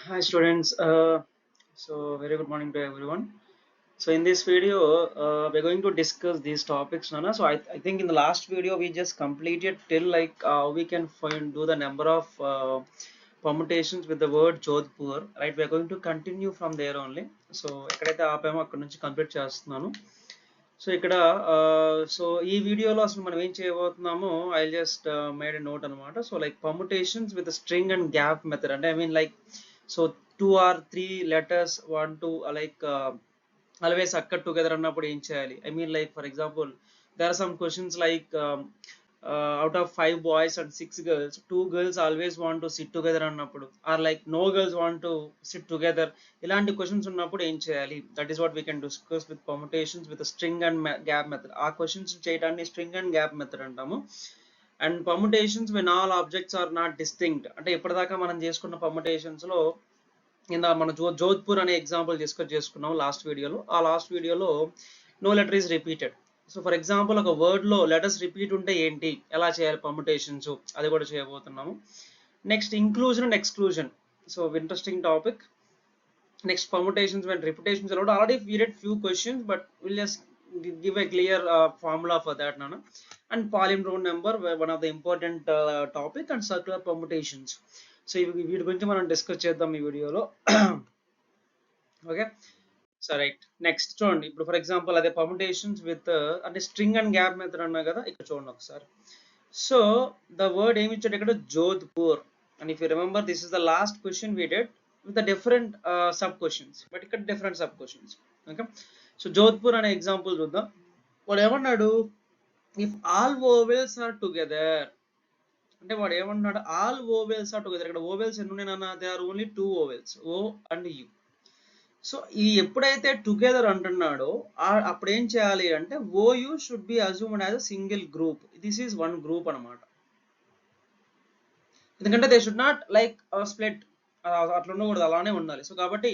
Hi students, so very good morning to everyone. So in this video, we're going to discuss these topics, Nana. So I think in the last video we just completed till like we can do the number of permutations with the word Jodhpur, right? We're going to continue from there only. So ఎక్కడైతే ఆపామో అక్కడ నుంచి complete చేస్తున్నాను. So ఇక్కడ so ఈ వీడియోలో అసలు మనం ఏం చేయబోతున్నామో I just made a note అనమాట. So like permutations with string and gap method అంటే I mean like so 2 or 3 letters want to always occur together అన్నప్పుడు ఏం చేయాలి. I mean like for example there are some questions like out of 5 boys and 6 girls, 2 girls always want to sit together అన్నప్పుడు or like no girls want to sit together, ఇలాంటి questions ఉన్నప్పుడు ఏం చేయాలి. That is what we can discuss with permutations with string and gap method. ఆ questions చేయడాన్ని string and gap method అంటాము. And permutations when all objects are not distinct అంటే ఇప్పటిదాకా మనం చేసుకున్న పర్ముటేషన్స్ లో మన జోధ్పూర్ అనే ఎగ్జాంపుల్ డిస్కస్ చేసుకున్నాం లాస్ట్ వీడియోలో. ఆ లాస్ట్ వీడియోలో no letter is repeated. So for example ఒక వర్డ్ లో లెటర్స్ రిపీట్ ఉంటే ఏంటి, ఎలా చేయాలి పర్ముటేషన్స్, అది కూడా చేయబోతున్నాము. Next inclusion and exclusion. So interesting topic. Next permutations when repetitions allowed. Already we read few questions but we'll just give a clear formula for that, Nana. And palindrome number, one of the important topic, and circular permutations. So వీటి గురించి మనం discuss చేద్దాం ఈ వీడియోలో. Okay, so right. Next చూడండి, ఇప్పుడు for example అదే permutations with అంటే స్ట్రింగ్ అండ్ గ్యాప్ మెథడ్ అన్నా కదా, ఇక్కడ చూడండి ఒకసారి. సో ద వర్డ్ ఏమి ఇచ్చాడు ఇక్కడ, Jodhpur. And if you remember this is the last question we డెడ్ with the different sub questions, but ఇక్కడ different sub questions. Okay, so Jodhpur అనే ఎగ్జాంపుల్ చూద్దాం. వాడు ఏమన్నాడు, if all vowels are together అంటే వాడు ఏమన్నాడు, ఆల్ ఓవెల్స్ ఆర్ టుగెదర్. ఇక్కడ ఓవెల్స్ ఎన్ని ఉన్నాయన్నా, they are only 2 vowels, O and U. So ఈ ఎప్పుడైతే టుగెదర్ అంటున్నాడో అప్పుడు ఏం చేయాలి అంటే OU should B assumed as a single group. This is one group అనమాట. ఎందుకంటే they should not like split, అట్లా ఉండకూడదు, అలానే ఉండాలి. సో కాబట్టి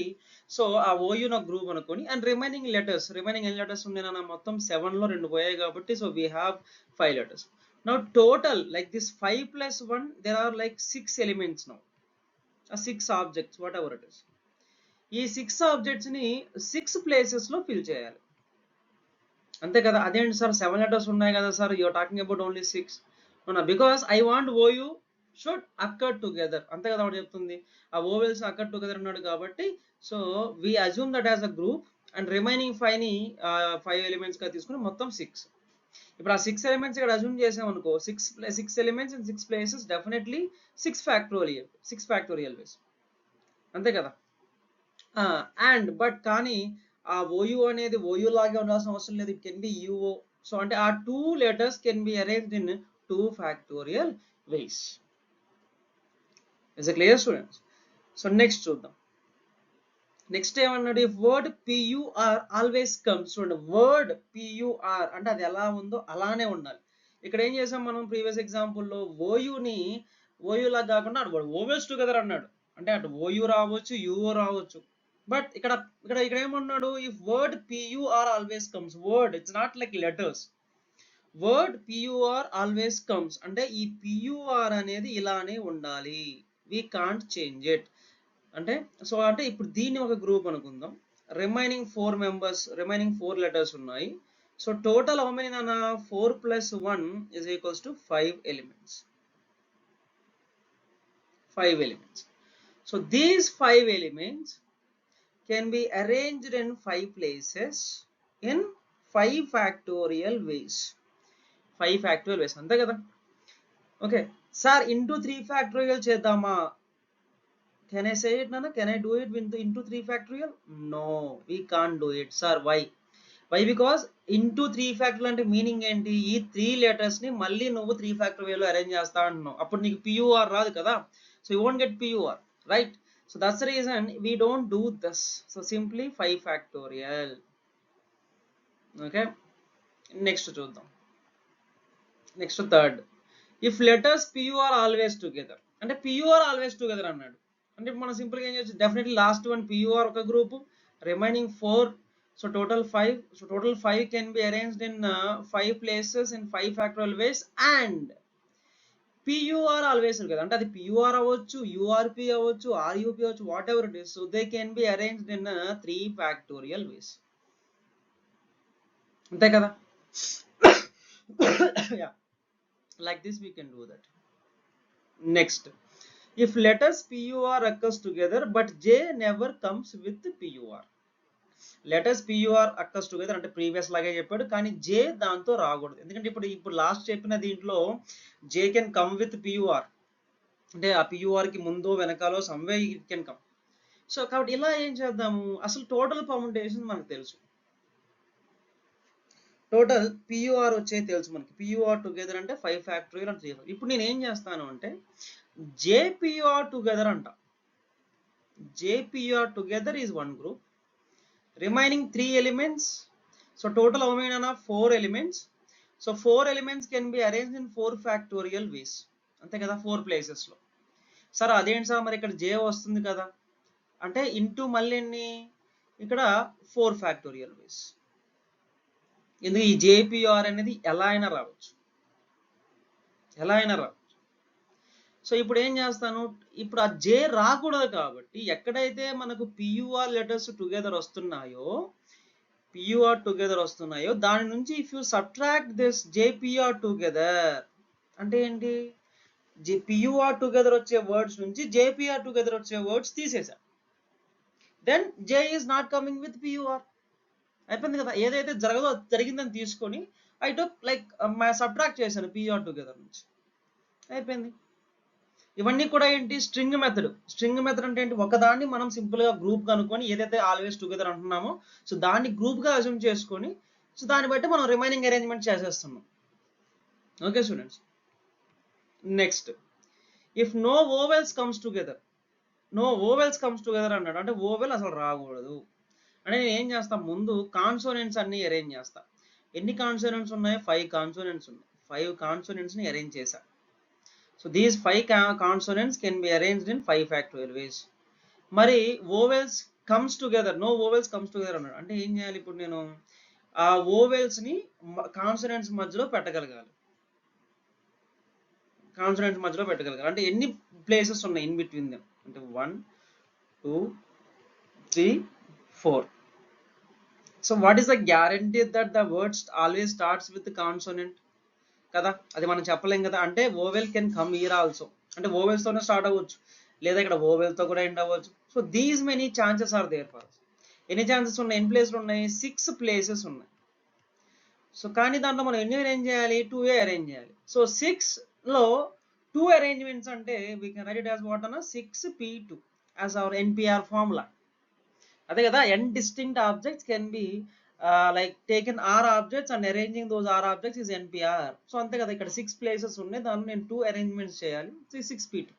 సో ఆ ఓయు నా గ్రూప్ అనుకోని, అండ్ రిమైనింగ్ ఎన్ని లెటర్స్ ఉన్నాయి నా మొత్తం 7 లో 2 పోయాయి కాబట్టి so we have 5 letters. Now total like this 5 plus 1 there are like 6 elements now, 6 objects whatever it is. ఈ 6 ఆబ్జెక్ట్స్ ని 6 ప్లేసెస్ లో ఫిల్ చేయాలి, అంతే కదా. అదేంటి సార్ 7 letters ఉన్నాయి కదా sir, you're talking about only 6. Because I want OU should occur together, అంతే కదా వాడు చెప్తుంది. ఆ ఓవెల్స్ అక్కర్ టుగెదర్ అన్నాడు కాబట్టి so we assume that as a group, and remaining 5 ని 5 ఎలిమెంట్స్ గా తీసుకుని మొత్తం 6. ఇప్పుడు ఆ 6 ఎలిమెంట్స్ ఇక్కడ అజ్యూమ్ చేసాం అనుకో, 6 elements in 6 places, definitely 6 factorial ways, అంతే కదా. అండ్ బట్ కానీ ఆ ఓయు అనేది ఓయు లాగే ఉండాల్సిన అవసరం లేదు, ఇట్ కెన్ బి యుఓ. సో అంటే ఆ 2 letters can be arranged in 2 factorial ways. Is it clear students? So next చూద్దాం. నెక్స్ట్ ఏమన్నాడు, if word PUR always comes. చూడండి, వర్డ్ పియుఆర్ అంటే అది ఎలా ఉందో అలానే ఉండాలి. ఇక్కడ ఏం చేసాం మనం ప్రీవియస్ ఎగ్జాంపుల్లో, ఓయుని ఓయులా కాకుండా అటు ఓవెల్స్ టుగెదర్ అన్నాడు, అంటే అటు ఓయు రావచ్చు యుఓ రావచ్చు. బట్ ఇక్కడ ఇక్కడ ఇక్కడ ఏమన్నాడు, if word PUR always comes. Word it's not like letters, word PUR always comes అంటే ఈ పియుఆర్ అనేది ఇలానే ఉండాలి, వీ కాంట్ చేంజ్ ఇట్. అంటే సో అంటే ఇప్పుడు దీన్ని ఒక గ్రూప్ అనుకుందాం. రిమైనింగ్ 4 letters ఉన్నాయి. సో టోటల్ హౌ మెనీ నాన్న, 4 plus 1 is equals to 5 elements. 5 elements. So these 5 elements can be arranged in 5 places in 5 factorial ways. 5 factorial ways, అంతే కదా. ఓకే సార్, ఇంటూ 3 factorial చేద్దామా? Can I say it, Nana? Can I do it into 3 factorial? No, we can't do it. Sir, why? Because into 3 factorial అంటే meaning ఏంటి, ఈ 3 letters ని మళ్ళీ నువ్వు 3 factorial లో అరేంజ్ చేస్తా అంటున్నావు, అప్పుడు నీకు PUR రాదు కదా. So you won't get PUR, right? So that's the reason we don't do this. So simply 5 factorial. Okay, next చూద్దాం. Next third, if letters PUR always together. అంటే PUR ఆల్వేస్ టుగెదర్ అన్నాడు అంటే మనం సింపుల్గా ఏం చేయొచ్చు, డెఫినెట్లీ లాస్ట్ వన్ PUR ఒక group, remaining 4, so total 5. So total 5 can be arranged in 5 places in 5 factorial ways. And PUR always కదా, అంటే అది పియూఆర్ అవ్వచ్చు, యూఆర్పి అవ్వచ్చు, ఆర్యూపి అవ్వచ్చు, whatever it is. So they can be arranged in 3 factorial ways. అంతే కదా. Yeah, like this we can do that. Next, if letters PUR occurs together but J never comes with PUR. Letters PUR occurs together అంటే previous లాగే చెప్పాడు, కానీ జే దాంతో రాకూడదు. ఎందుకంటే ఇప్పుడు లాస్ట్ చెప్పిన దీంట్లో J can come with PUR, అంటే ఆ పియూఆర్కి ముందు వెనకాలో somewhere it can come. So కాబట్టి ఇలా ఏం చేద్దాము, అసలు టోటల్ పర్ముటేషన్ మనకు తెలుసు, టోటల్ పియూఆర్ వచ్చేది తెలుసు మనకి. పియూఆర్ టుగెదర్ అంటే 5 factorial and 3. ఇప్పుడు నేను ఏం చేస్తాను అంటే జేపియూఆర్ టుగెదర్ అంట. జేపియూఆర్ together is 1 group, remaining 3 elements. So total how many are 4 elements. So 4 elements can be arranged in 4 factorial ways. అంతే కదా, 4 places లో. సరే అదేంటి సార్ మరి ఇక్కడ జే వస్తుంది కదా అంటే ఇంటూ మళ్ళీ ఇక్కడ 4 factorial ways. ఎందుకు ఈ జేపిఆర్ అనేది ఎలా అయినా రావచ్చు, ఎలా అయినా రావచ్చు. సో ఇప్పుడు ఏం చేస్తాను, ఇప్పుడు ఆ జే రాకూడదు కాబట్టి ఎక్కడైతే మనకు పియూఆర్ లెటర్స్ టుగెదర్ వస్తున్నాయో, దాని నుంచి if you subtract this JPR together అంటే ఏంటి, పియూఆర్ టుగెదర్ వచ్చే వర్డ్స్ నుంచి జేపిఆర్ టుగెదర్ వచ్చే వర్డ్స్ తీసేసా, then J is not coming with PUR. అయిపోయింది కదా, ఏదైతే జరిగిందని తీసుకొని ఐ టుక్ లైక్ సబ్ట్రాక్ట్ చేశాను పియూఆర్ టుగెదర్ నుంచి, అయిపోయింది. ఇవన్నీ కూడా ఏంటి, స్ట్రింగ్ మెథడ్. స్ట్రింగ్ మెథడ్ అంటే ఏంటి, ఒకదాన్ని మనం సింపుల్గా గ్రూప్ కనుక్కొని ఏదైతే ఆల్వేస్ టుగెదర్ అంటున్నామో సో దాన్ని గ్రూప్గా అజ్యూమ్ చేసుకొని సో దాన్ని బట్టి మనం రిమైనింగ్ అరేంజ్మెంట్ చేసేస్తున్నాం. Okay students, next if no vowels comes together. No vowels comes together అన్నాడు అంటే ఓవెల్ అసలు రాకూడదు అంటే నేను ఏం చేస్తా, ముందు కాన్సోనెంట్స్ అన్ని అరేంజ్ చేస్తా. ఎన్ని కాన్సోనెంట్స్ ఉన్నాయి, 5 కాన్సోనెంట్స్ ఉన్నాయి. 5 కాన్సోనెంట్స్ని అరేంజ్ చేశా. So these 5 consonants can be arranged in 5 factorial ways. మరి vowels comes together, no vowels comes together అన్నాడు అంటే ఏం చేయాలి, ఇప్పుడు నేను ఆ ఓవెల్స్ని కాన్సోనెంట్స్ మధ్యలో పెట్టగలగాలి. అంటే ఎన్ని ప్లేసెస్ ఉన్నాయి ఇన్ బిట్వీన్ దెమ్ అంటే 1 2 3 4. So what is the guarantee that the word always starts with consonant కదా, అది మనం చెప్పలేం కదా. అంటే vowel can come here also, అంటే ఓవెల్స్ తోనే స్టార్ట్ అవ్వచ్చు లేదా ఇక్కడ ఓవెల్ తో కూడా ఎండ్ అవ్వచ్చు. So these many chances are there for. ఎన్ని ఛాన్సెస్ ఉన్నాయి, ఎన్ని ప్లేస్లు ఉన్నాయి, 6 ప్లేసెస్ ఉన్నాయి. సో కానీ దాంట్లో మనం ఎన్ని అరేంజ్ చేయాలి, 2 అరేంజ్ చేయాలి. సో 6 లో 2 అరేంజ్మెంట్స్ అంటే we can write it as what అన్న 6p2 as our NPR formula. అదే కదా, n distinct objects can be like taken r objects and arranging those r objects is npr. So అంతే కదా, ఇక్కడ 6 places ఉన్నాయి, దాన్ని నేను 2 అరేంజ్మెంట్స్ చేయాలి. So 6p2.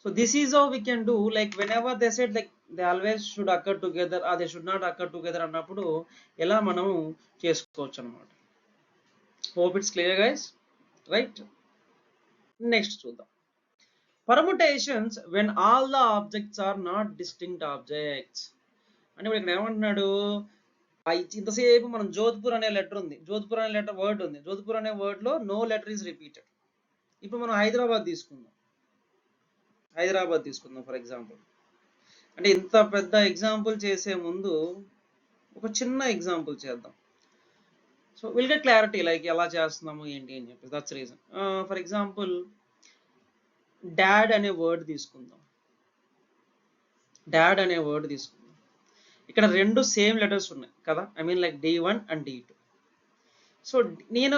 So this is how we can do, like whenever they said like they always should occur together or they should not occur together అన్నప్పుడు ఎలా మనం చేసుకోవచ్చు అనమాట. Hope it's clear guys, right. Next చూద్దాం, permutations when all the objects are not distinct objects. అంటే ఇప్పుడు ఇక్కడ ఏమంటున్నాడు, ఇంతసేపు మనం జోధ్పూర్ అనే లెటర్ ఉంది, జోధ్పూర్ అనే లెటర్ వర్డ్ ఉంది, జోధ్పూర్ అనే వర్డ్ లో నో లెటర్ ఈజ్ రిపీటెడ్. ఇప్పుడు మనం హైదరాబాద్ తీసుకుందాం ఫర్ ఎగ్జాంపుల్. అంటే ఇంత పెద్ద ఎగ్జాంపుల్ చేసే ముందు ఒక చిన్న ఎగ్జాంపుల్ చేద్దాం. So will get clarity like ఎలా చేస్తున్నాము ఏంటి అని చెప్పి. That's reason. For example dad అనే వర్డ్ తీసుకుందాం. ఇక్కడ 2 సేమ్ లెటర్స్ ఉన్నాయి కదా, I mean like D1 and D2. So నేను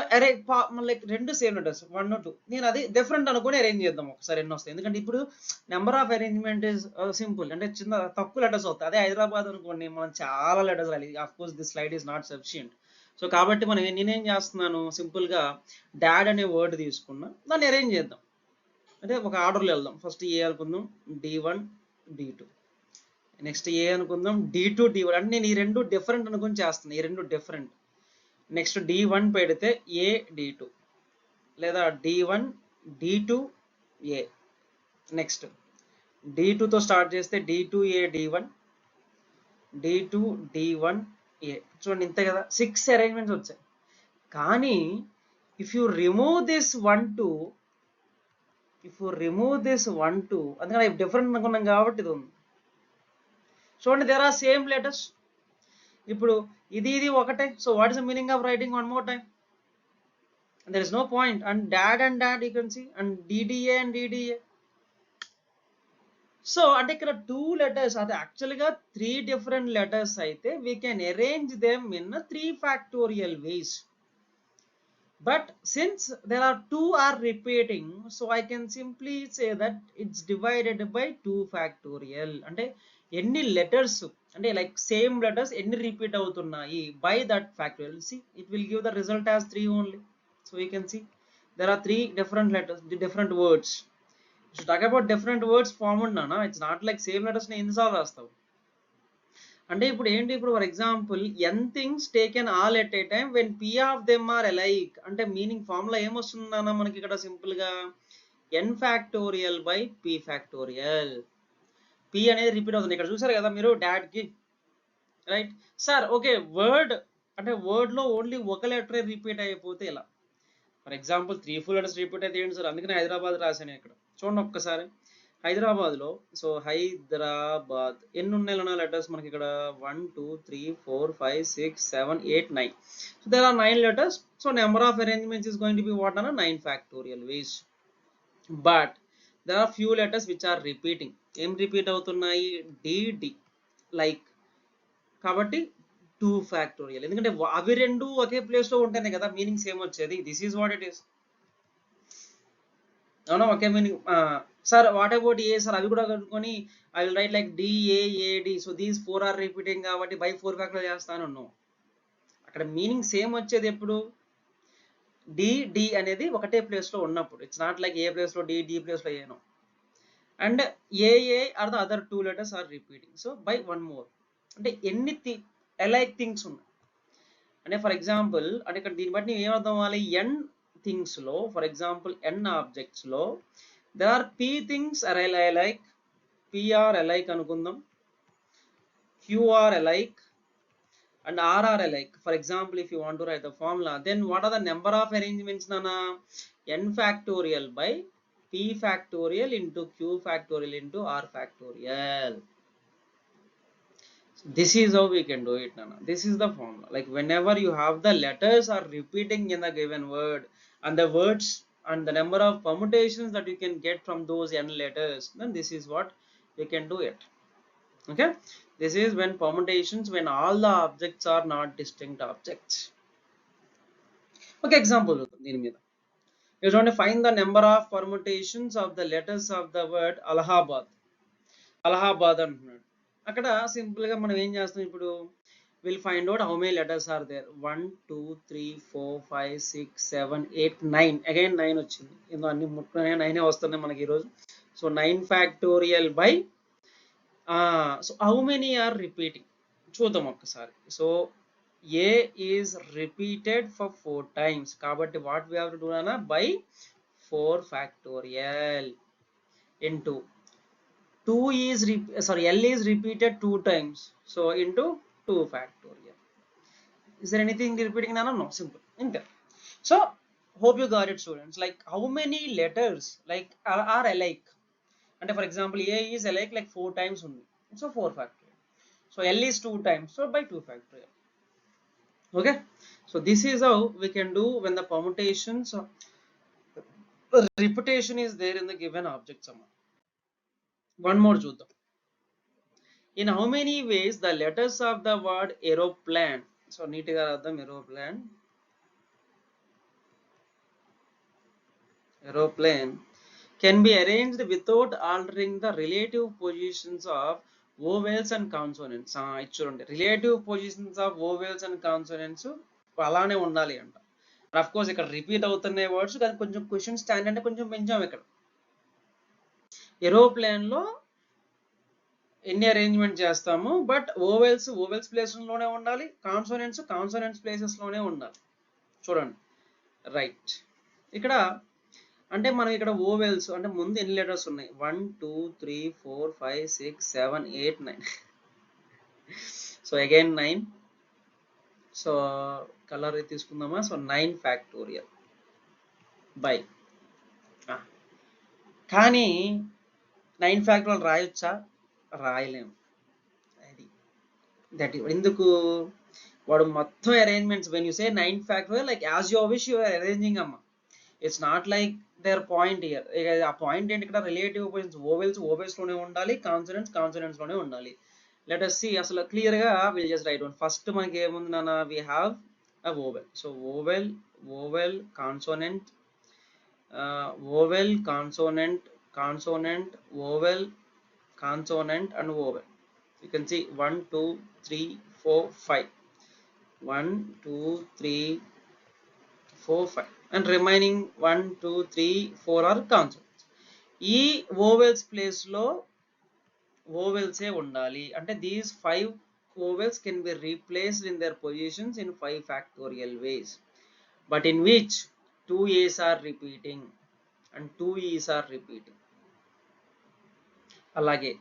లైక్ 2 సేమ్ లెటర్స్ 1 2, నేను అది డిఫరెంట్ అనుకుని అరేంజ్ చేద్దాం ఒకసారి ఎన్ని వస్తాయి. ఎందుకంటే ఇప్పుడు number of arrangement is simple, అంటే చిన్న తక్కువ లెటర్స్ అవుతాయి. అదే హైదరాబాద్ అనుకోండి మనం చాలా లెటర్స్ రాలి. Of course this slide is not sufficient. So కాబట్టి నేనేం చేస్తున్నాను, సింపుల్గా డాడ్ అనే వర్డ్ తీసుకున్నా, దాన్ని అరేంజ్ చేద్దాం. అంటే ఒక ఆర్డర్లో వెళ్దాం. ఫస్ట్ ఏ అనుకుందాం, D1 D2. నెక్స్ట్ ఏ అనుకుందాం, D2 D1. అంటే నేను ఈ 2 డిఫరెంట్ అనుకుని చేస్తున్నాను, ఈ 2 డిఫరెంట్. నెక్స్ట్ D1 పెడితే ఏ D2, లేదా D1 D2 ఏ. నెక్స్ట్ D2తో స్టార్ట్ చేస్తే D2 A D1 D2 D1 ఏ. చూడండి ఇంతే కదా, 6 అరేంజ్మెంట్స్ వచ్చాయి. కానీ if you remove this 1 2 if you remove this 1 2, అందుకని డిఫరెంట్ అనుకున్నాం కాబట్టి ఇది ఉంది. చూడండి, దేర్ ఆర్ సేమ్ లెటర్స్. ఇప్పుడు ఇది ఒకటే. So what is the meaning of writing one more time? There is no point. And dad you can see, and DDA and DDA. So అంటే ఇక్కడ 2 letters, అంటే యాక్చువల్గా 3 different letters అయితే we can arrange them in 3 factorial ways. But since there are 2 are repeating, so I can simply say that it's divided by 2 factorial. అంటే ఎన్ని letters, అంటే like same letters ఎన్ని repeat అవుతున్నాయి by that factorial. See, it will give the result as 3 only. So you can see there are 3 different letters, the different words. So talk about different words formed na, it's not like same letters ni ఎన్నిసార్లు రాస్తావు. అంటే ఇప్పుడు ఏంటి, ఇప్పుడు for example n things taken all at a time when p of them are alike, అంటే meaning formula ఏమొస్తుందన్నా మనకి ఇక్కడ simple గా n factorial by p factorial. p అనేది రిపీట్ అవుతుంది. ఇక్కడ చూసారు కదా మీరు డాడ్ కి, రైట్ సార్? ఓకే, వర్డ్ అంటే వర్డ్ లో ఓన్లీ ఒక లెటర్ రిపీట్ అయిపోతే ఇలా. ఫర్ ఎగ్జాంపుల్ 3 4 లెటర్స్ రిపీట్ అయితే ఏంటి సార్? అందుకని హైదరాబాద్ రాశాను ఇక్కడ. చూడండి ఒక్కసారి, హైదరాబాద్లో. సో హైదరాబాద్ ఎన్ని ఉన్నాయి లెటర్స్ మనకి ఇక్కడ? 1 2 3 4 5 6 7 8 9. So there are 9 letters. So number of arrangements is going to be what అన్న 9 factorial ways. But there are few letters which are repeating. ఏం రిపీట్ అవుతున్నాయి? D D, like. కాబట్టి 2 factorial. ఎందుకంటే అవి రెండు ఒకే ప్లేస్ లో ఉంటేనే కదా మీనింగ్ సేమ్ వచ్చేది. This is what it is. అవునా? ఒకే meaning. Sir what about A sir? అవి కూడా కనుక్కొని I will write like DAAD. So these 4 are repeating కాబట్టి బై 4 ఫ్యాక్టోరియల్ చేస్తాను. అక్కడ మీనింగ్ సేమ్ వచ్చేది ఎప్పుడు? డి అనేది ఒకటే ప్లేస్ లో ఉన్నప్పుడు. It's not like A place లో డి ప్లేస్ లో ఏనో. And A A are the other 2 letters are repeating. So by 1 more. అంటే ఎన్ని alike things ఉన్నాయి అంటే ఫర్ ఎగ్జాంపుల్, అంటే ఇక్కడ దీన్ని బట్టి ఏమర్థం అవ్వాలి? n థింగ్స్ లో, ఫర్ ఎగ్జాంపుల్ n ఆబ్జెక్ట్స్ లో there are p things are alike, p are alike అనుకుందాం, q are alike and r are alike. For example, if you want to write the formula, then what are the number of arrangements nana? n factorial by p factorial into q factorial into r factorial. This is how we can do it, nana. This is the formula. Like whenever you have the letters are repeating in the given word, and the words and the number of permutations that you can get from those n letters, then this is what we can do it. Okay, this is when permutations, when all the objects are not distinct objects. Okay, example dini meeda you want to find the number of permutations of the letters of the word Allahabad. Allahabad antunnadu. అక్కడ simple గా మనం ఏం చేస్తాం ఇప్పుడు? Will find out how many letters are there. 1 2 3 4 5 6 7 8 9. Again 9 వచ్చింది. ఇందులో అన్ని ముట్టుకునే 9 వస్తున్నాయి మనకి ఈరోజు. So 9 factorial by, so how many are repeating చూద్దాం ఒక్కసారి. So A is repeated for 4 times కాబట్టి what we have to do అన్న? By 4 factorial into 2 is L is repeated 2 times, so into 2 factorial. Is there anything repeating? No, simple. Okay. So hope you got it, students. Like how many letters like are alike? And for example, A is alike like 4 times only, so 4 factorial. So L is 2 times, so by 2 factorial. Okay, so this is how we can do when the permutations repetition is there in the given object sum. One more చూద్దాం. In how many ways the letters of the word aeroplane, so neat గా రాద్దాం, aeroplane can be arranged without altering the relative positions of vowels and consonants. ఇది చూడండి, relative positions of vowels and consonants అలానే ఉండాలి అంట. Of course ఇక్కడ repeat అవుతున్న words కానీ కొంచెం క్వశ్చన్ స్టాండర్డ్ కొంచెం పెంచాం ఇక్కడ. ఏరోప్లేన్ లో ఎన్ని అరేంజ్మెంట్ చేస్తాము, బట్ ఓవెల్స్ ప్లేస్ లోనే ఉండాలి, కాన్సోనెంట్స్ ప్లేసెస్ లోనే ఉండాలి. చూడండి, రైట్. ఇక్కడ అంటే మనం ఇక్కడ ఓవెల్స్ అంటే ముందు ఎన్ని లెటర్స్ ఉన్నాయి? 1 2 3 4 5 6 7 8 9. So again 9. సో కలర్ తీసుకుందామా? సో 9 ఫ్యాక్టోరియల్ బై కానీ 9 ఫ్యాక్టోరియల్ రాయొచ్చా? రాయలేము. అది దట్ ఎందుకు వాడు మొత్తం arrangements when you say 9 factorial like as you wish you are arranging అమ్మ. It's not like there point year. ఆ పాయింట్ ఏంటి ఇక్కడ? రిలేటివ్ పొజిషన్స్ ఓవెల్స్ లోనే ఉండాలి, కాన్సోనెంట్స్ లోనే ఉండాలి. లెట్ us see అసలు క్లియర్ గా will just write down. First మనకి ఏముంది నాన్న? We have a vowel. So vowel consonant, vowel consonant, consonant vowel consonant and vowel. You can see 1 2 3 4 5, 1 2 3 4 5 and remaining 1 2 3 4 are consonants. ఈ vowels place లో vowels ఏ ఉండాలి అంటే these 5 vowels can be replaced in their positions in 5 factorial ways, but in which 2 A's are repeating and 2 E's are repeating. అలాగే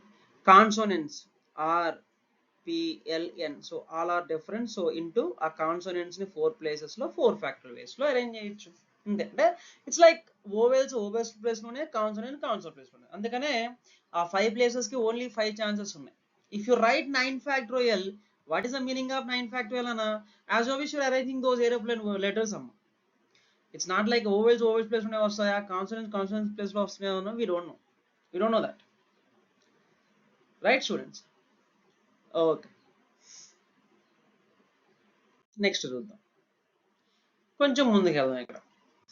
consonants R, P, L, N, so all are different. So into ఆ consonants ని 4 places లో 4 factorial ways లో arrange చేయొచ్చు. అంటే it's like vowels place లోనే, consonant place లోనే. అందుకనే ఆ 5 ప్లేసెస్ కి ఓన్లీ 5 ఛాన్సెస్ ఉన్నాయి. If you write 9 factorial, what is the meaning of 9 factorial అన్న? As of you are arranging those aeroplane letters అమ్మ. It's not like vowels place లోనే వస్తాయా, కాన్సోనెంట్స్ ప్లేస్ లో వస్తున్నాయా? We don't know that. Right students? Okay, next చూద్దాం. కొంచెం ముందుకు వెళ్దాం ఇక్కడ.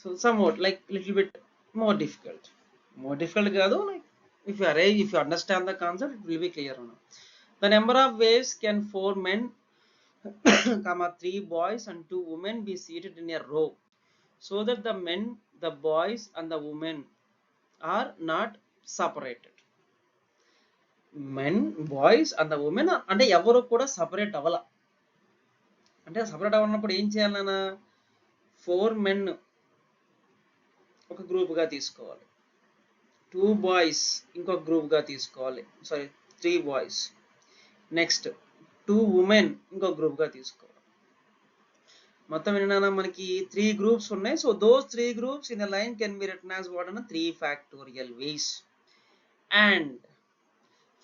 So some what like little bit more difficult కాదు. Like if you understand the concept, it will be clear now. The number of ways can 4 men 3 boys and 2 women be seated in a row so that the men, the boys and the women are not separated. Men, boys and the women అంటే ఎవరు కూడా separate అవ్వాల. అంటే separate అవ్వనప్పుడు ఏం చేయాలన్నా 4 men ఒక group గా తీసుకోవాలి, 2 boys ఇంకొక గ్రూప్ గా తీసుకోవాలి, సారీ 3 బాయ్స్. నెక్స్ట్ 2 ఉమెన్ ఇంకొక గ్రూప్ గా తీసుకోవాలి. మొత్తం ఏంటన్నా మనకి 3 గ్రూప్స్ ఉన్నాయి. So those 3 groups in a line can be written as what అన్న 3 factorial ways. And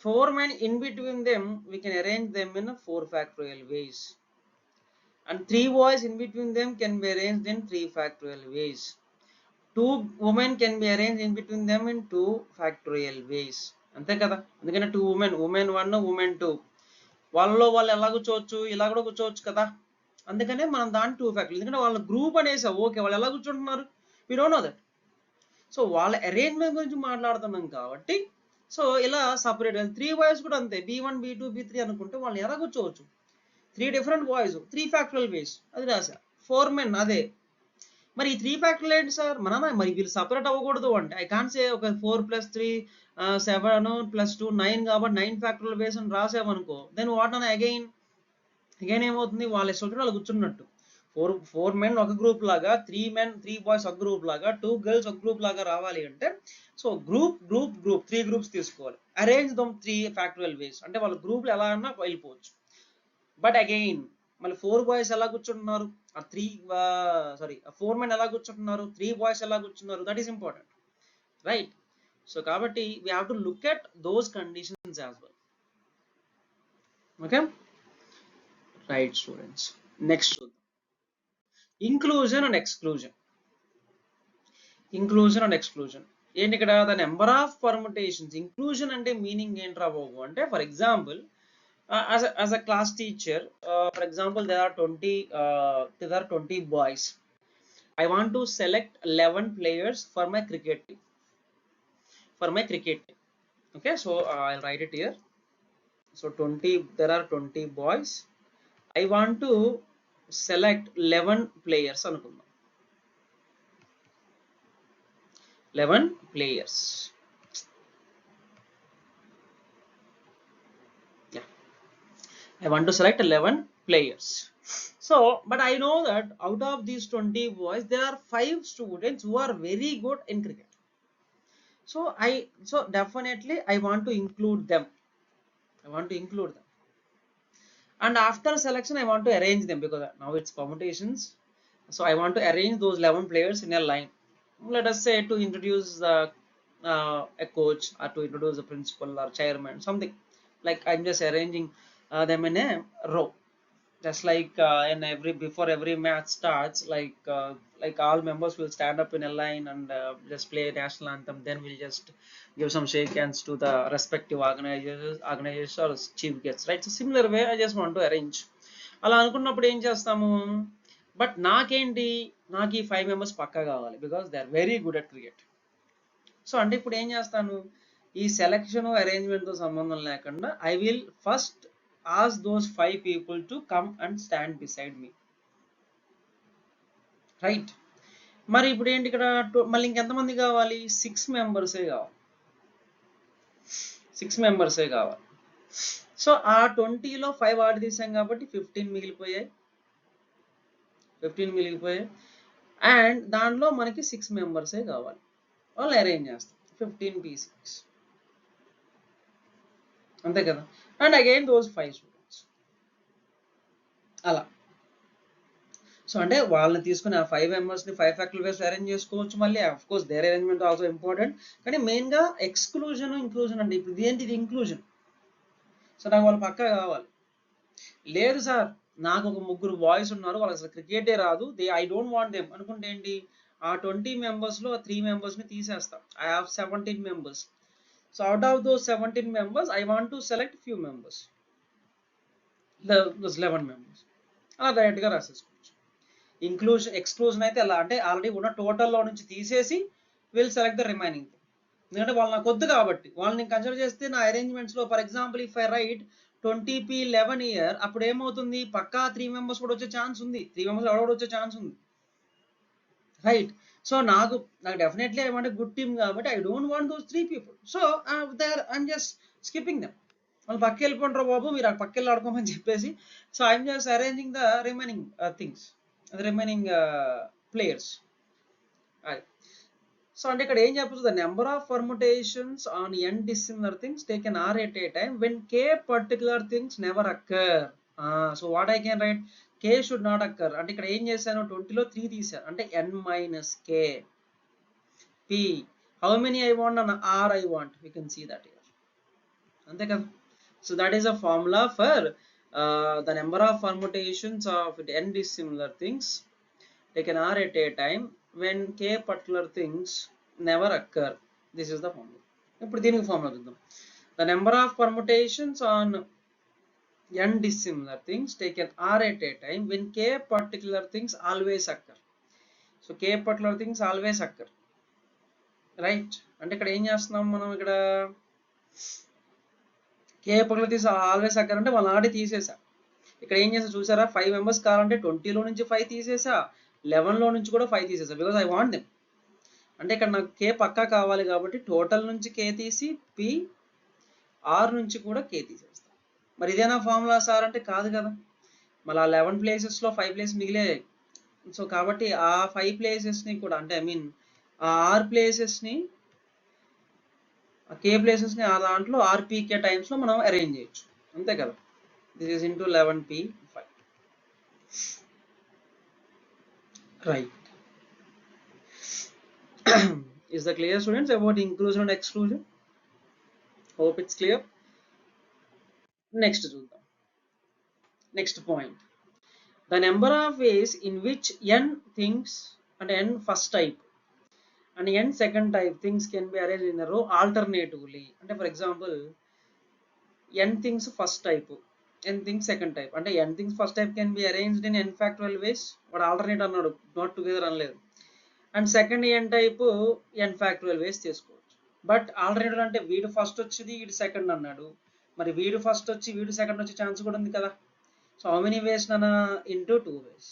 4 men in between them we can arrange them in 4 factorial ways. And 3 boys in between them can be arranged in 3 factorial ways. 2 women can be arranged in between them in 2 factorial ways. అంతే కదా? అందుకనే 2 women 1 women 2 వాళ్ళలో వాళ్ళు ఎలా కూర్చోవచ్చు, ఇలా కూడా కూర్చోవచ్చు కదా. అందుకనే మనం దాన్ని 2 ఫ్యాక్టరీ, ఎందుకంటే వాళ్ళ గ్రూప్ అనేసి ఓకే వాళ్ళు ఎలా కూర్చుంటున్నారు we don't know that. So వాళ్ళ అరేంజ్మెంట్ గురించి మాట్లాడుతున్నాం కాబట్టి సో ఇలా సపరేట్. 3 బాయ్స్ కూడా అంతే, B1 B2 B3 అనుకుంటే వాళ్ళు ఎలా కూర్చోవచ్చు, 3 డిఫరెంట్ బాయ్స్ 3 ఫ్యాక్టరియల్ వేస్ అది రాసా. 4 men అదే. మరి ఈ 3 ఫ్యాక్టరీలు ఏంటి సార్ మరి వీళ్ళు సపరేట్ అవ్వకూడదు అంటే ఐ కాంట్ సే ఒక 4 + 3 7 + 2 9 కాబట్టి 9 ఫ్యాక్టరీలు వేస్ అని రాసామనుకో, దెన్ వాట్ అన్న అగైన్ ఏమవుతుంది, వాళ్ళ ఇష్టం వాళ్ళు కూర్చున్నట్టు. 4 men ఒక గ్రూప్ లాగా, 3 బాయ్స్ ఒక గ్రూప్ లాగా, 2 గర్ల్స్ ఒక గ్రూప్ లాగా రావాలి అంటే సో గ్రూప్ 3 గ్రూప్స్ తీసుకోవాలి, అరేంజ్ దమ్ 3 ఫ్యాక్టరియల్ వేస్. అంటే వాళ్ళ గ్రూప్లు ఎలా అన్నా వెళ్ళిపోవచ్చు. బట్ అగైన్ మళ్ళీ 4 బాయ్స్ ఎలా కూర్చుంటున్నారు, 4 men ఎలా కూర్చుంటున్నారు, 3 బాయ్స్ ఎలా కూర్చున్నారు, that is important, right? So కాబట్టి we have to look at those conditions as well. Okay right students? Next చూద్దాం, ఇంక్లూజన్ అండ్ ఎక్స్క్లూజన్. ఏంటి ఇక్కడ? The number of permutations. Inclusion అంటే మీనింగ్ ఏంట్రా బాబు అంటే, for example as a class teacher, for example there are 20 boys. I want to select 11 players for my cricket team. Okay, so I'll write it here. So there are 20 boys. I want to select 11 players అనుకుందాం. 11 players. I want to select 11 players. So, but I know that out of these 20 boys, there are 5 students who are very good in cricket. So definitely I want to include them. And after selection, I want to arrange them because now it's permutations. So I want to arrange those 11 players in a line. Let us say to introduce the a coach or to introduce a principal or chairman, something like I'm just arranging them in a row, just like in every before every match starts, like all members will stand up in a line and just play national anthem, then we'll just give some shake hands to the respective organizers or chief guests, right? So similar way I just want to arrange. అలా అనుకున్నప్పుడు ఏం చేస్తాము, but నాకేంటి, నాకు ఈ 5 members పక్కా కావాలి, because they are very good at cricket. So అంటే ఇప్పుడు ఏం చేస్తాను, ఈ సెలక్షన్ అరేంజ్మెంట్తో సంబంధం లేకుండా I will first ask those 5 people to come and stand beside me, right? మరి ఇప్పుడు ఏంటి ఇక్కడ మళ్ళీ ఇంకెంతమంది కావాలి, 6 members కావాలి, 6 members కావాలి. సో ఆ 20లో 5 ఆడి తీసాం కాబట్టి 15 మిగిలిపోయాయి, 15 మిగిలిపోయాయి. అండ్ దాంట్లో మనకి 6 members కావాలి, వాళ్ళు అరేంజ్ చేస్తాం 15p6, అంతే కదా. అండ్ అగైన్ దోస్ 5 students అలా. సో అంటే వాళ్ళని తీసుకుని ఆ 5 membersని 5 faculty ways అరేంజ్ చేసుకోవచ్చు. మళ్ళీ of course there arrangement also important, కానీ మెయిన్గా ఎక్స్క్లూజన్ ఇంక్లూజన్ అంటే ఇప్పుడు ఏంటి, ఇది ఇంక్లూజన్. సో నాకు వాళ్ళు పక్కా కావాలి. లేదు సార్ నాకు ఒక 3 బాయ్స్ ఉన్నారు, వాళ్ళకి అసలు క్రికెటే రాదు, ఐ డోంట్ వాంట్ దెమ్ అనుకుంటే ఏంటి, ఆ 20 membersలో 3 membersని తీసేస్తాం. I have 17 members. So out of those 17 members I want to select few members, those 11 members అలా డైరెక్ట్గా రాసేసుకోవచ్చు. ఇంక్లూజన్ ఎక్స్క్లూజన్ అయితే ఎలా అంటే ఆల్రెడీ ఉన్న టోటల్లో నుంచి తీసేసి విల్ సెలెక్ట్ ద రిమైనింగ్, ఎందుకంటే వాళ్ళు నాకు వద్దు కాబట్టి. వాళ్ళని కన్సిడర్ చేస్తే నా అరేంజ్మెంట్స్లో for example if I write 20p11 year, అప్పుడు ఏమవుతుంది, పక్కా 3 members కూడా వచ్చే ఛాన్స్ ఉంది, 3 members ఎవడో వచ్చే ఛాన్స్ ఉంది, రైట్? సో నాకు definitely I want good team కాబట్టి I don't want those 3 people. So I'm just skipping them, వాళ్ళు పక్క వెళ్ళిపోంటారు బాబు, మీరు ఆ పక్క వెళ్ళి ఆడుకోమని చెప్పేసి. So I'm just arranging the remaining things, remaining players. So అంటే ఇక్కడ ఏం చెప్పచ్చు, the number of permutations on n dissimilar things taken r at a time when k particular things never occur. So what I can write, k should not occur. అంటే ఇక్కడ ఏం చేశాను, 20లో 3 తీసాను అంటే n - k p. How many I want అన్న r I want, we can see that here, అంతే కదా. So that is a formula for the number of permutations of n dissimilar things taken r at a time when k particular things never occur. This is the formula. ఇప్పుడు దీనికి formula చూద్దాం. The number of permutations on n dissimilar things taken r at a time when k particular things always occur. So k particular things always occur, right? అంటే ఇక్కడ ఏం చేస్తున్నాం మనం, ఇక్కడ k particular things always occur అంటే వాళ్ళు ఆడి తీసేసా. ఇక్కడ ఏం చేసా చూసారా, 5 members కావాలంటే 20లో నుంచి 5 తీసేసా, 11లో నుంచి కూడా 5 తీసేసా, బికాస్ ఐ వాంట్ దెమ్. అంటే ఇక్కడ నాకు k పక్కా కావాలి కాబట్టి టోటల్ నుంచి k తీసి p r నుంచి కూడా k తీసేస్తా. మరి ఇదేనా ఫార్ములా సార్ అంటే కాదు కదా, మళ్ళీ ఆ 11 ప్లేసెస్లో 5 ప్లేస్ మిగిలే. సో కాబట్టి ఆ 5 ప్లేసెస్ని కూడా అంటే ఐ మీన్ ఆ r ప్లేసెస్ని, ఆ k ప్లేసెస్ని ఆ దాంట్లో rpk టైమ్స్లో మనం అరేంజ్ చేయొచ్చు, అంతే కదా. This is into 11p5, right? Is that clear, students, about inclusion and exclusion? Hope it's clear. Next చూద్దాం, next point, the number of ways in which n things and n first type and n second type things can be arranged in a row alternatively. అంటే for example n things first type, n things second type, అంటే n things first type can be arranged in n factorial ways, వాడు alternate అన్నాడు, not together అనలేదు. And second n type n factorial ways చేసుకోవచ్చు. But alternative అంటే వీడు first వచ్చింది వీడు second అన్నాడు, మరి వీడు ఫస్ట్ వచ్చి వీడు సెకండ్ వచ్చే ఛాన్స్ కూడా ఉంది కదా. సో హౌ మెనీ వేస్ నానా, ఇంటూ 2 ways.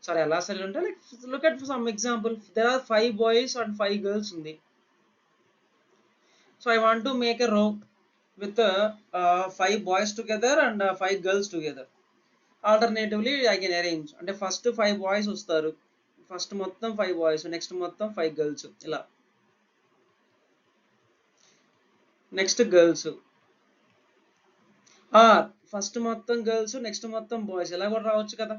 సరే ఎలా సరే అంటే like look at some example, there are 5 boys and 5 girls ఉంది. So I want to make a row with 5 boys together and 5 girls together. Alternatively I can arrange, అంటే first 5 boys వస్తారు, first మొత్తం 5 boys, next మొత్తం 5 girls, ఇలా next girls, first మొత్తం girls next మొత్తం boys, ఇలా కూడా రావచ్చు కదా.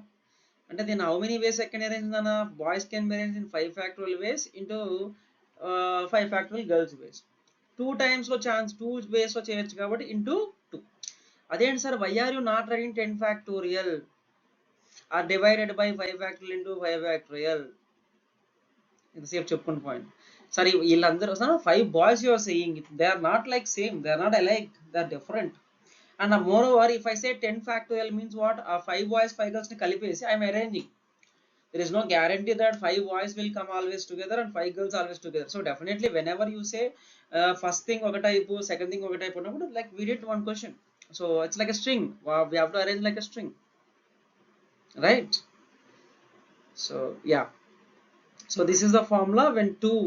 అంటే దీని హౌ మెనీ వేస్ ఎక్కడ అరేంజ్ అన్న, boys can be arrange in 5 factorial ways into 5 factorial girls ways. 2 టైమ్స్లో ఛాన్స్ 2 వేస్లో చేయొచ్చు కాబట్టి ఇంటూ 2. అదేంటి sir why are you not writing 10 factorial are divided by 5 factorial into 5 factorial? ఇంతసేపు చెప్పుకున్న పాయింట్ సార్. వీళ్ళందరూ 5 boys you are saying it, they are not like same, they are not alike, they are different. And moreover, if I say 10 factorial means what? 5 boys 5 girls ni kalipesi I am arranging. There is no guarantee that 5 boys will come always together and 5 girls always together. So definitely whenever you say first thing oka type, second thing oka type, like we did one question, so it's like a string. We have to arrange like a string, right? So yeah, so this is the formula when two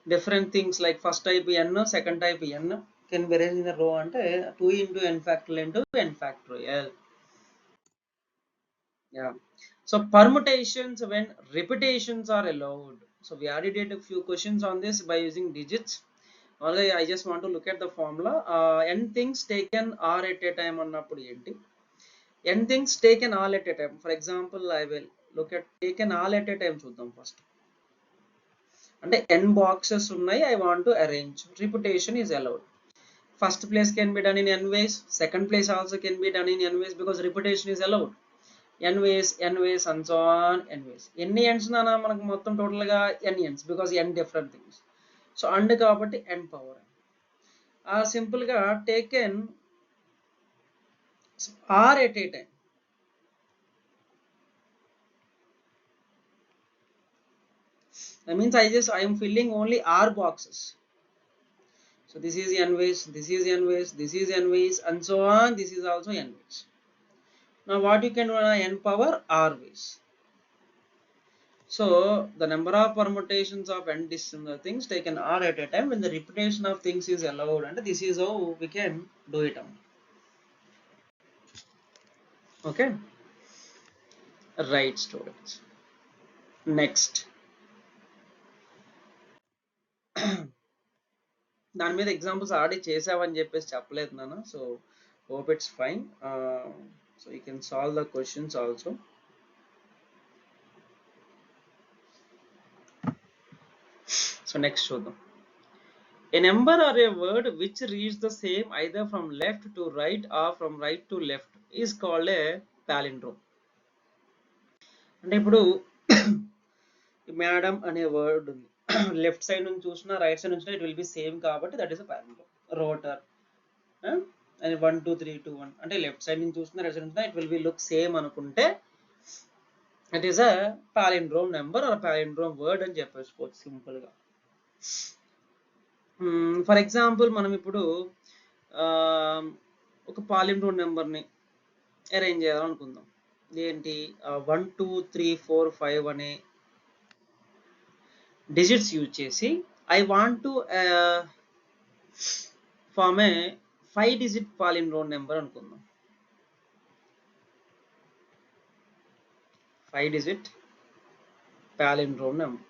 different things like first type n, second type n can be arranged in the row ante 2 into n factorial into n factorial. Yeah. So permutations when repetitions are allowed. So we already did a few questions on this by using digits. Already I just want to look at the formula. N things taken r at a time annappudu enti. N things taken all at a time. For example, I will look at taken all at a time చూద్దాం first. అంటే n boxes ఉన్నాయి, I want to arrange. Repetition is allowed. First place can be done in n ways. Second place also can be done in n ways because repetition is allowed. n ways and so on n ways. ఎన్ని ends నానా మనకు మొత్తం total గా n ends because n different things. So and కాబట్టి n power. Simple గా taken r at a time. That means I am filling only r boxes. So this is n ways, this is n ways, this is n ways and so on, this is also n ways. Now what you can do, n power r ways. So the number of permutations of n dissimilar things taken r at a time when the repetition of things is allowed, and this is how we can do it. Okay, right students. Next, దాని మీద examples already చేసావని చెప్పేసి చెప్పలేదు నాన్న. So hope it's fine. So you can solve the questions also. So next చూద్దాం. A number or a word which reads the same either from left to right or from right to left is called a palindrome. అంటే ఇప్పుడు madam అనే word ఉంది, left side నుంచి చూసినా right side నుంచి it will B same కాబట్టి that is a palindrome. Rotor అని 1 2 3 2 1 అంటే లెఫ్ట్ సైడ్ నుంచి చూసినా రైట్ సైడ్ నుంచి it will be look same అనుకుంటే it is a palindrome number or palindrome word అని చెప్పేసుకోవచ్చు సింపుల్ గా. ఫర్ ఎగ్జాంపుల్ మనం ఇప్పుడు ఒక palindrome నెంబర్ని అరేంజ్ చేయాలనుకుందాం. ఏంటి 1 2 3 4 5 అనే డిజిట్స్ యూజ్ చేసి I want to form a 5 digit palindrome number అనుకుందాం. 5 digit palindrome number.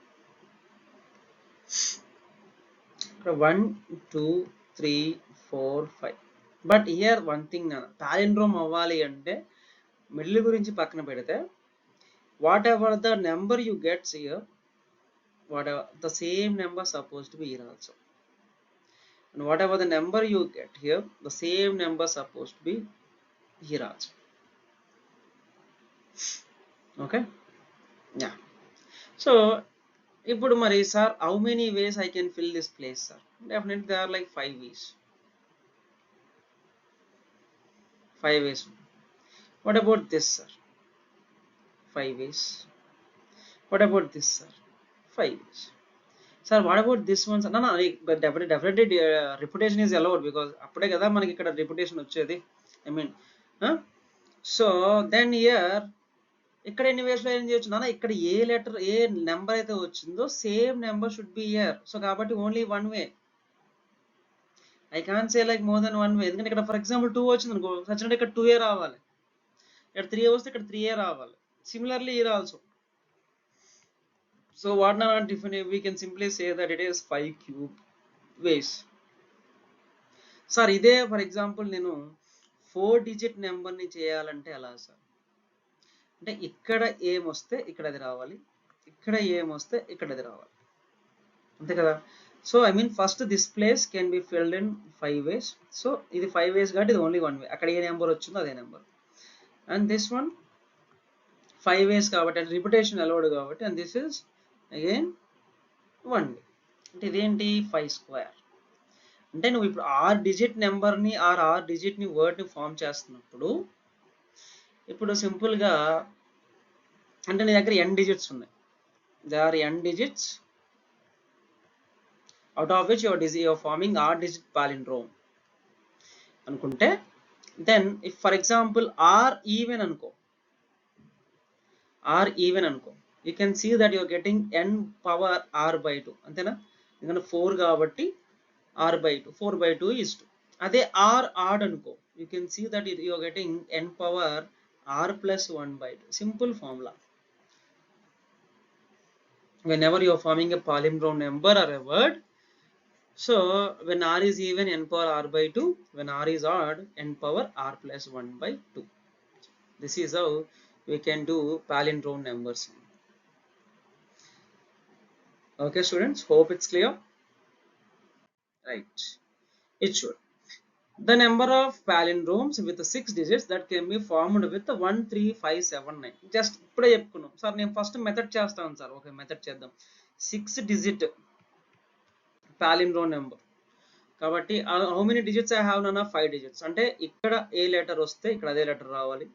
1 2 3 4 5. But here one thing, palindrome అవ్వాలి అంటే మిడిల్ గురించి పక్కన పెడితే whatever the number you gets here, whatever the same number supposed to be here also, and whatever the number you get here, the same number supposed to be here also. Okay, yeah. So ఇప్పుడు మరి sir how many ways I can fill this place, sir? Definitely there are like 5 ways. 5 ways. What about this, sir? 5 ways. What about this, sir? 5 ways. Sir, what about this one? No, but definitely reputation is allowed because అప్పుడే కదా మనకి ఇక్కడ reputation వచ్చేది. I mean, so then here ఇక్కడ ఎన్ని వేస్ లో ఏం చేయొచ్చు నాన్న, ఇక్కడ ఏ లెటర్ ఏ నెంబర్ అయితే వచ్చిందో same number should be here. So కాబట్టి only one way, I can't say like more than one way. ఎందుకంటే ఇక్కడ ఫర్ ఎగ్జాంపుల్ 2 వచ్చింది అనుకో, సచిన్ ఇక్కడ 2A రావాలి, ఇక్కడ 3 వస్తే ఇక్కడ 3A రావాలి. Similarly here also. So what now we can simply say that it is 5 cube ways. Sir ఇదే ఫర్ ఎగ్జాంపుల్ నేను 4 డిజిట్ నెంబర్ని చేయాలంటే ఎలా సార్ అంటే ఇక్కడ ఏమొస్తే ఇక్కడ అది రావాలి, ఇక్కడ ఏమొస్తే ఇక్కడ అది రావాలి. అంతే కదా. So I mean first this place can be filled in 5 ways. So ఇది 5 ways కాబట్టి ఇది ఓన్లీ 1 way. అక్కడ ఏ నెంబర్ వచ్చిందో అదే number. And this one 5 ways కాబట్టి అంటే రిపిటేషన్ అలౌడ్ కాబట్టి, and this is again 1 way. అంటే ఇదేంటి 5 square. అంటే నువ్వు ఇప్పుడు 6 digit నెంబర్ని 6 digit ని వర్డ్ని ఫామ్ చేస్తున్నప్పుడు ఇప్పుడు సింపుల్గా అంటే నీ దగ్గర n digits ఉన్నాయి. They are n digits out of which you are forming r digit palindrome అనుకుంటే, then if for example r even అనుకో, you can see that you are getting n power r by 2 అంతేనా, ఎందుకంటే 4 కాబట్టి r by 2, 4 by 2 is 2. అదే r odd అనుకో, you can see that you are getting n power r plus 1 by 2. simple formula. Whenever you are forming a palindrome number or a word, so when r is even, n power r by 2, when r is odd, n power r plus 1 by 2. This is how we can do palindrome numbers. Okay students, hope it's clear. Right, it should. The number of palindromes with 6 digits that can be formed with 1, 3, 5, 7, 9. Just ఇప్పుడే చెప్పుకున్నాం sir, నేను first method చేస్తాను sir. Okay, method చేద్దాం. 6 digit palindrome number కాబట్టి how many digits I have నన్నా 5 digits. అంటే ఇక్కడ ఏ letter వస్తే ఇక్కడ అదే లెటర్ రావాలి,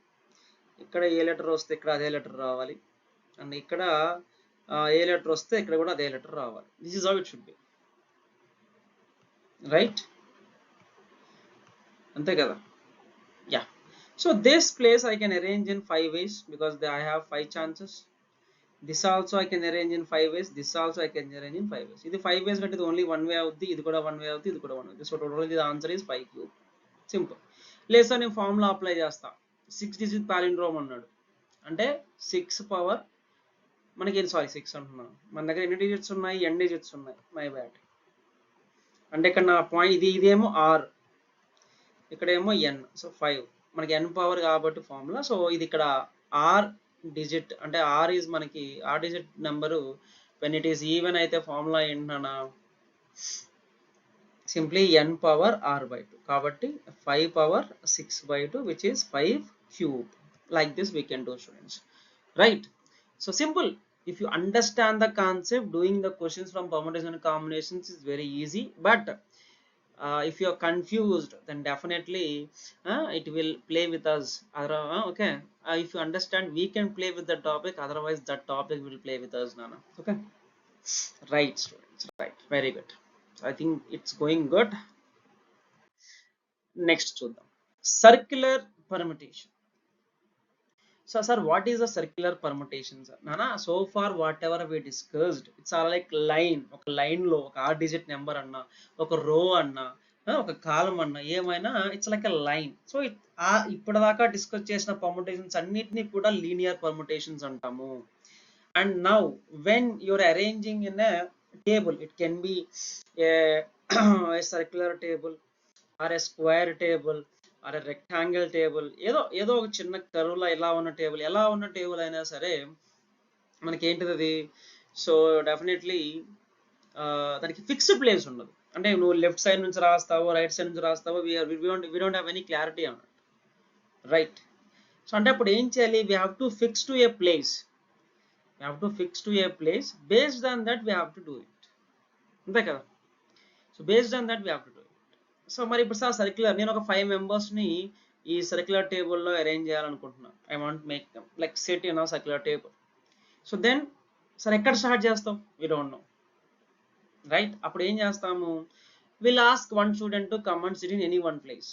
ఇక్కడ ఏ లెటర్ వస్తే ఇక్కడ అదే లెటర్ రావాలి, అండ్ ఇక్కడ ఏ లెటర్ వస్తే ఇక్కడ కూడా అదే లెటర్ రావాలి. This is how it should be, right? అంతే కదా. Yeah, so this place I can arrange in 5 ways because I have 5 chances. This also I can arrange in 5 ways. This also I can arrange in 5 ways. ఇది 5 ways కంటే ఇది only 1 way అవుద్ది, ఇది కూడా 1 way అవుద్ది, ఇది కూడా 1 way. So total the answer is 5 cube. Simple. లేదు సార్ నేను ఫార్ములా అప్లై చేస్తా, 6 digit palindrome అన్నాడు అంటే 6 పవర్ మనకి 6 అంటున్నాను, మన దగ్గర ఎన్ని డిజిట్స్ ఉన్నాయి, n digits ఉన్నాయి, మై బ్యాడ్. అంటే ఇక్కడ నా పాయింట్ ఇదేమో r, ఇక్కడేమో n, సో 5 మనకి n పవర్ కాబట్టి ఫార్ములా. సో ఇది ఇక్కడ r digit అంటే r is మనకి r digit number when it is even అయితే ఫార్ములా ఏంటన్నా simply n power r by 2 కాబట్టి 5 power 6 by 2 which is 5 cube. Like this we can do students, right? So simple. If you understand the concept, doing the questions from permutation and combinations is very easy. But if you are confused, then definitely it will play with us. Okay, if you understand, we can play with the topic, otherwise that topic will play with us, Nana. Okay, right students, right, very good. So I think it's going good. Next చూద్దాం, circular permutation. So sir, what is a circular permutation sir? Nana, so far whatever we discussed, it's all like line, ఒక line లో ఒక r digit number అన్నా, ఒక రో అన్నా, ఒక కాలం అన్నా, ఏమైనా it's like a line. So ఇప్పటిదాకా డిస్కస్ చేసిన పర్ముటేషన్స్ అన్నిటినీ కూడా లీనియర్ పర్ముటేషన్స్ అంటాము. And now when you're arranging in a table, it can be a circular table or a square table or rectangle table, ఏదో ఒక చిన్న కర్వ్లో ఎలా ఉన్న టేబుల్ అయినా సరే మనకి ఏంటిది అది. సో డెఫినెట్లీ దానికి ఫిక్స్డ్ ప్లేస్ ఉండదు. అంటే నువ్వు లెఫ్ట్ సైడ్ నుంచి రాస్తావు, రైట్ సైడ్ నుంచి రాస్తావు, we don't have any clarity అన్నట్టు, రైట్? సో అంటే అప్పుడు ఏం చేయాలి, we have to fix to a place, based on that we have to do it. అంతే కదా. So based on that we have to do it. So మరి ఇప్పుడు sir circular, నేను ఒక 5 మెంబర్స్ని ఈ సర్క్యులర్ టేబుల్లో అరేంజ్ చేయాలనుకుంటున్నాను. I want make them like set in circular table. So then sir ఎక్కడ స్టార్ట్ చేస్తాం, వీ డోంట్ నో, రైట్? అప్పుడు ఏం చేస్తాము, will ask one student to come and sit in any one place.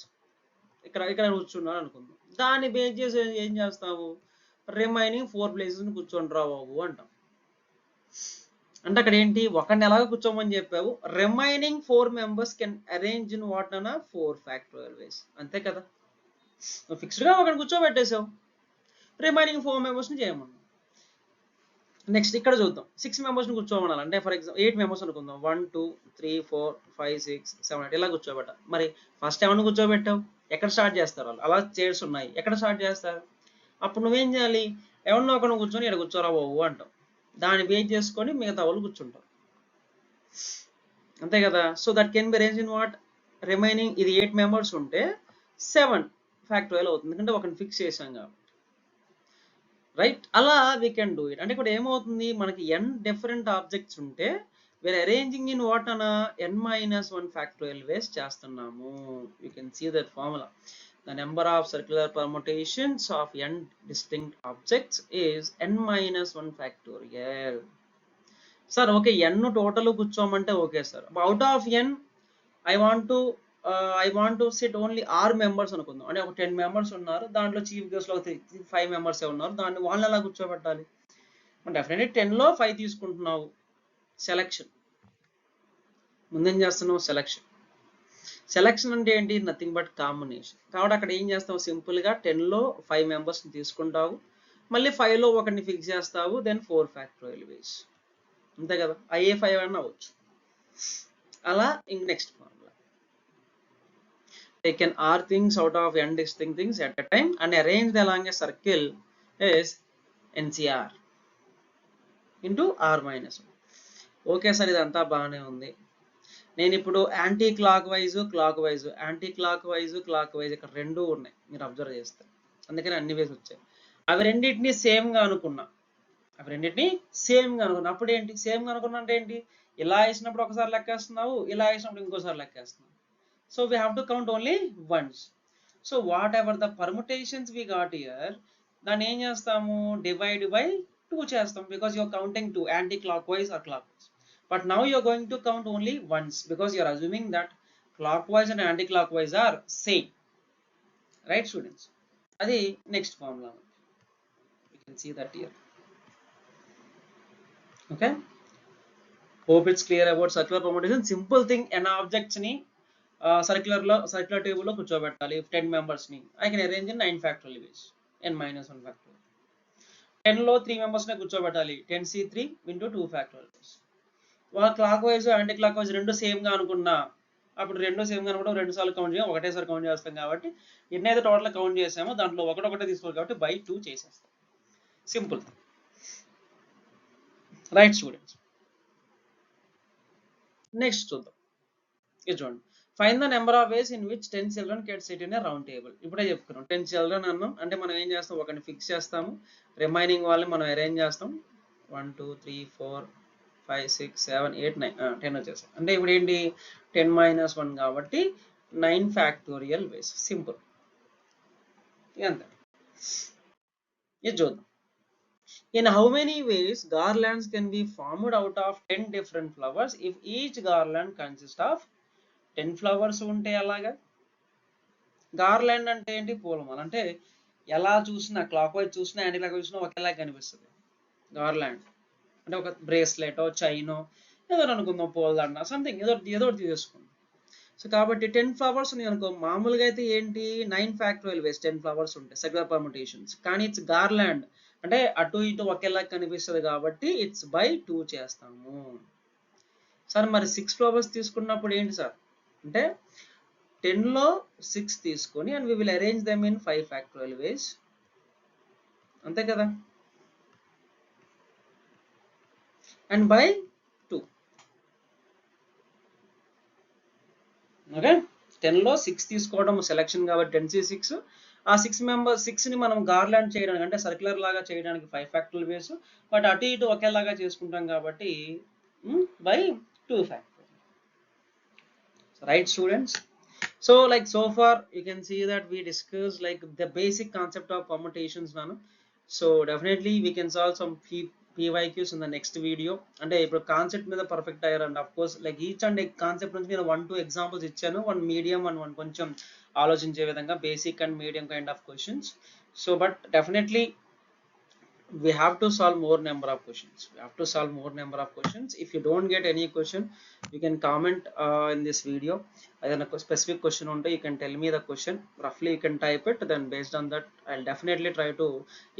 ఇక్కడ కూర్చున్నారు అనుకుందాం, దాన్ని బేస్ చేసి ఏం చేస్తాము, రిమైనింగ్ 4 ప్లేసెస్ని కూర్చొని రా బాబు అంటాం. అంటే అక్కడ ఏంటి, ఒకరిని ఎలాగ కూర్చోమని చెప్పావు, remaining 4 members can arrange in what అన్నా 4 factorial ways. అంతే కదా. నువ్వు ఫిక్స్డ్గా ఒకరిని కూర్చోబెట్టేసావు, రిమైనింగ్ 4 members చేయమన్నావు. నెక్స్ట్ ఇక్కడ చూద్దాం, 6 members కూర్చోమనాలి. అంటే ఫర్ ఎగ్జాంపుల్ 8 members అనుకుందాం, 1 2 3 4 5 6 7 8 ఇలా కూర్చోబెట్ట. మరి ఫస్ట్ ఎవరిని కూర్చోబెట్టావు, ఎక్కడ స్టార్ట్ చేస్తారు వాళ్ళు, అలా చైర్స్ ఉన్నాయి, ఎక్కడ స్టార్ట్ చేస్తారు. అప్పుడు నువ్వేం చేయాలి, ఎవరినో ఒకరిని కూర్చొని ఇక్కడ కూర్చోరా బాబు అంటావు. దాన్ని బేస్ చేసుకొని మిగతా వాళ్ళు కూర్చుంటారు. అంతే కదా. So that can be arrange in what, remaining ఇది 8 మెంబర్స్ ఉంటే 7 ఫ్యాక్టోరియల్ అవుతుంది, ఎందుకంటే ఒకటి ఫిక్స్ చేసాం కాబట్టి, రైట్. అలా వీ కెన్ డూ ఇట్. అంటే ఇప్పుడు ఏమవుతుంది, మనకి n డిఫరెంట్ ఆబ్జెక్ట్స్ ఉంటే వీఆర్ అరేంజింగ్ ఇన్ వాట్ అన్న n-1 ఫ్యాక్టోరియల్ వేస్ చేస్తున్నాము. You can see that formula. The number of circular permutations of n distinct objects is n-1 factorial. Sir okay, n total కూర్చోమంటే okay sir, out of n I want to sit only r members అనుకుందాం. అంటే ఒక 10 members ఉన్నారు, దాంట్లో chief guest లో 5 members ఉన్నారు, దాన్ని వాళ్ళని ఎలా కూర్చోబెట్టాలి. డెఫినెట్లీ 10లో 5 తీసుకుంటున్నావు, సెలెక్షన్. ముందేం చేస్తున్నావు, సెలెక్షన్. సెలెక్షన్ అంటే ఏంటి, నథింగ్ బట్ కాంబినేషన్. కాబట్టి అక్కడ ఏం చేస్తావు, సింపుల్గా 10లో 5 మెంబర్స్ని తీసుకుంటావు, మళ్ళీ 5లో ఒకటిని ఫిక్స్ చేస్తావు, దెన్ 4 ఫ్యాక్టోరియల్ వేస్. అంతే కదా, అయ్యే 5 అన్న అవ్వచ్చు. అలా ఇంక next formula, taken r things out of n distinct things at a time and arranged along a circle is NCR into r-1. Okay sir, ఇదంతా బాగానే ఉంది. నేను ఇప్పుడు యాంటీ క్లాక్ వైజ్ ఇక్కడ రెండు ఉన్నాయి, మీరు అబ్జర్వ్ చేస్తే, అందుకని అన్ని వేసి వచ్చాయి. అవి రెండింటిని సేమ్గా అనుకున్నా, అప్పుడు ఏంటి, సేమ్గా అనుకున్నా అంటే ఏంటి, ఇలా వేసినప్పుడు ఒకసారి లెక్కేస్తున్నావు, ఇలా వేసినప్పుడు ఇంకోసారి లెక్కేస్తున్నావు. So we have to count only once. So whatever the permutations we got here, then ఏం చేస్తాము, divide by 2 చేస్తాం, because you are counting 2 anti-clockwise or clockwise. But now you are going to count only once, because you are assuming that clockwise and anti-clockwise are same, right students? అది next formula. You can see that here. Okay, hope it's clear about circular permutation. Simple thing, n objects ni circular టేబుల్లో కూర్చోబెట్టాలి 10 మెంబర్స్ని. I can arrange in 9 factorial ways, n-1 factorial. 10లో 3 మెంబర్స్నే కూర్చోబెట్టాలి, 10c3 into 2 factorial ways. వాళ్ళ clockwise anticlockwise రెండు సేమ్గా అనుకున్నా, అప్పుడు రెండు సేమ్గా అనుకుంటే 2 సార్లు కౌంట్ చేయం, ఒకటేసారి కౌంట్ చేస్తాం. కాబట్టి ఎన్నైతే టోటల్ కౌంట్ చేసామో దాంట్లో ఒకటే తీసుకోవాలి, కాబట్టి by 2 చేసేస్తాం. Simple, right students. నెక్స్ట్ చూద్దాం, ఇది చూడండి. Find the number of ways in which 10 children can SIT in a round table. ఇప్పుడే చెప్పుకున్నాం, 10 చిల్డ్రన్ అన్నాం అంటే మనం ఏం చేస్తాం, ఒకరిని ఫిక్స్ చేస్తాము, రిమైనింగ్ వాళ్ళని మనం అరేంజ్ చేస్తాం. 1 2 3 4 5 6 7 8 9 10 వచ్చేస్తాం. అంటే ఇప్పుడు ఏంటి, 10-1 కాబట్టి 9 ఫ్యాక్టోరియల్ వేస్. సింపుల్, అంతే. ఇది చూద్దాం. In how many ways garlands can be formed out of 10 different flowers if each garland consists of 10 flowers ఉంటే అలాగా. గార్లాండ్ అంటే ఏంటి, పూలమాల. అంటే ఎలా చూసినా, క్లాక్ వైజ్ చూసినా యాంటీ క్లాక్ వైజ్ చూసినా ఒకేలా కనిపిస్తుంది. గార్లాండ్ అంటే ఒక బ్రేస్లెటో చైనో ఏదో అనుకుందాం, పూలదండ సంథింగ్ ఏదో తీసుకుందాం. సో కాబట్టి 10 ఫ్లవర్స్ ఉన్నాయి అనుకో, మామూలుగా అయితే ఏంటి 9 ఫ్యాక్టోరియల్ వేస్ 10 ఫ్లవర్స్ ఉంటాయి, సెక్యులర్ పర్ముటేషన్స్. కానీ ఇట్స్ గార్లాండ్ అంటే అటు ఇటు ఒకేలా కనిపిస్తుంది కాబట్టి ఇట్స్ by 2 చేస్తాము. సార్ మరి 6 ఫ్లవర్స్ తీసుకున్నప్పుడు ఏంటి సార్ అంటే 10లో 6 తీసుకొని and we will arrange them in 5 factorial ways. అంతే కదా, అండ్ by 2. ఓకే, 10లో 6 తీసుకోవడం సెలెక్షన్ కాబట్టి 10c6. ఆ 6ని మనం గార్లాండ్ చేయడానికి అంటే సర్క్యులర్ లాగా చేయడానికి 5 ఫ్యాక్టోరియల్ వేస్, బట్ అటు ఇటు ఒకేలాగా చేసుకుంటాం కాబట్టి by 2 factorial. Right students. So like so far you can see that we discussed like the basic concept of permutations nanu. So definitely we can solve some PYQs in the next video. And ఇప్పుడు concept మీద perfect అయ్యారు, and of course like each and concept నుంచి నేను 1-2 examples ఇచ్చాను, 1 medium and 1 కొంచెం ఆలోచించే విధంగా basic and medium kind of questions. So but definitely we have to solve more number of questions. If you don't get any question, you can comment in this video. Either a specific question unte, you can tell me the question roughly, you can type it, then based on that I'll definitely try to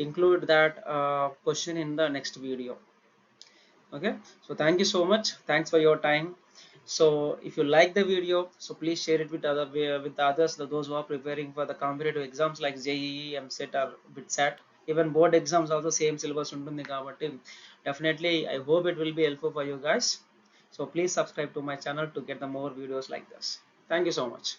include that question in the next video. Okay, so thank you so much, thanks for your time. So if you like the video, so please share it with others, those who are preparing for the competitive exams like JEE, MCET or BITSAT. Even board exams also same syllabus ఉంటుంది కాబట్టి definitely I hope it will be helpful for you guys. So please subscribe to my channel to get the more videos like this. Thank you so much.